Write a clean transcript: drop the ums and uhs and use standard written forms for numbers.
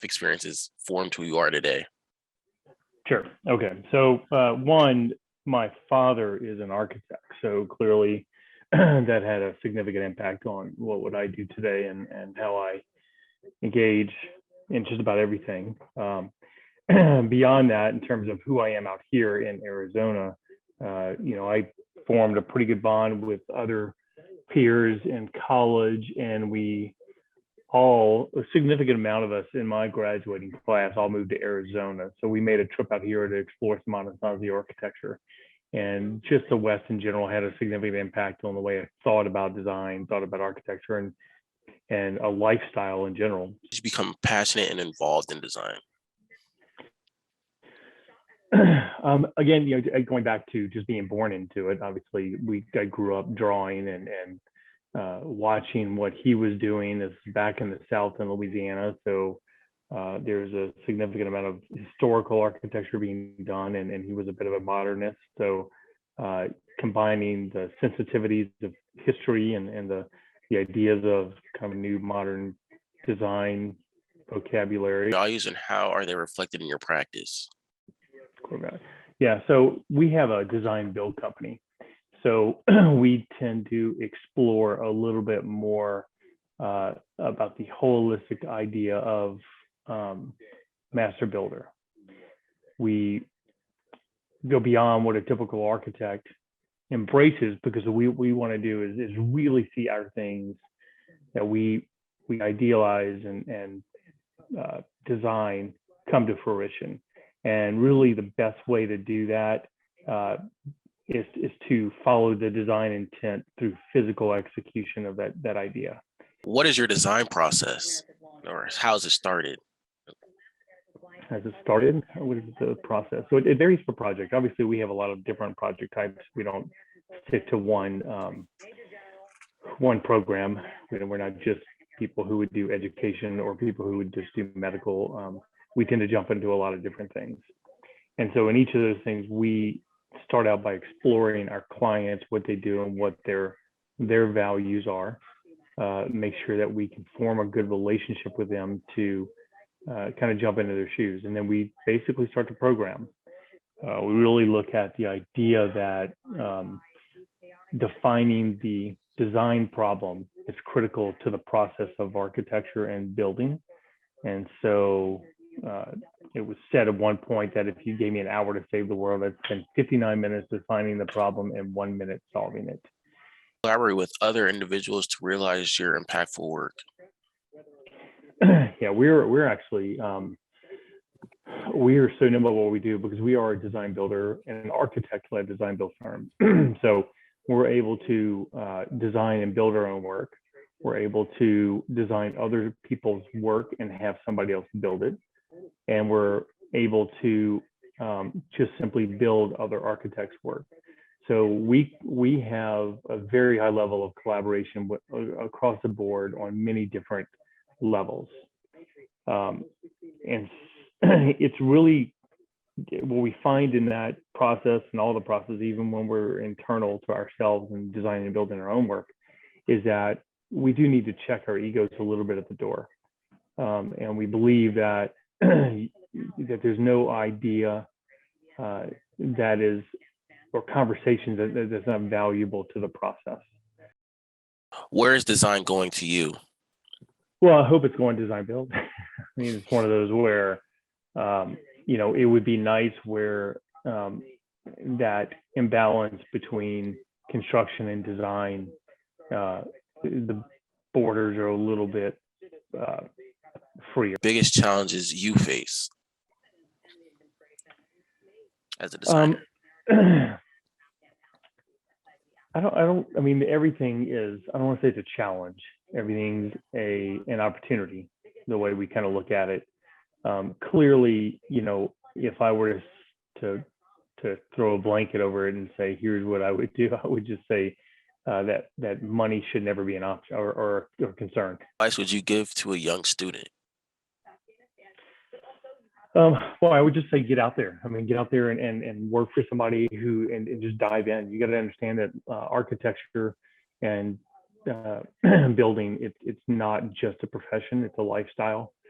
experiences formed who you are today? Sure. Okay. So one, my father is an architect, so clearly that had a significant impact on what would I do today and how I engage in just about everything. Beyond that, in terms of who I am out here in Arizona, I formed a pretty good bond with other peers in college, and a significant amount of us in my graduating class all moved to Arizona. So we made a trip out here to explore some Anasazi architecture. And just the West in general had a significant impact on the way I thought about design, thought about architecture, and a lifestyle in general. Did you become passionate and involved in design? Again, going back to just being born into it, obviously I grew up drawing and watching what he was doing. This is back in the South in Louisiana, so there's a significant amount of historical architecture being done, and he was a bit of a modernist. So combining the sensitivities of history and the ideas of kind of new modern design vocabulary. Values and how are they reflected in your practice? Yeah, so we have a design build company. So we tend to explore a little bit more about the holistic idea of master builder. We go beyond what a typical architect embraces, because what we want to do is really see our things that we idealize and design come to fruition. And really the best way to do that is to follow the design intent through physical execution of that idea. What is your design process, or how's it started? Has it started? What is the process? So it varies per project. Obviously, we have a lot of different project types. We don't stick to one program. We're not just people who would do education or people who would just do medical. We tend to jump into a lot of different things. And so in each of those things, we start out by exploring our clients, what they do and what their values are. Make sure that we can form a good relationship with them to kind of jump into their shoes. And then we basically start to program. We really look at the idea that defining the design problem is critical to the process of architecture and building. And so it was said at one point that if you gave me an hour to save the world, I'd spend 59 minutes defining the problem and 1 minute solving it. Collaborate with other individuals to realize your impactful work. Yeah, we're actually we are so nimble at what we do because we are a design builder and an architect-led design build firm. So we're able to design and build our own work. We're able to design other people's work and have somebody else build it. And we're able to just simply build other architects' work. So we have a very high level of collaboration across the board on many different levels. And it's really what we find in that process and all the processes, even when we're internal to ourselves and designing and building our own work, is that we do need to check our egos a little bit at the door. And we believe that that there's no idea that is, or conversation that's not valuable to the process. Where is design going to you? Well, I hope it's going design build. I mean, it's one of those where, it would be nice where that imbalance between construction and design, the borders are a little bit freer. Biggest challenges you face as a designer? I mean, everything is, I don't want to say it's a challenge. Everything's an opportunity, the way we kind of look at it. Clearly, if I were to throw a blanket over it and say, here's what I would do, I would just say that money should never be an option or concern. What advice would you give to a young student? Well, I would just say get out there. I mean, get out there and work for somebody and just dive in. You got to understand that architecture and building, it's not just a profession, it's a lifestyle.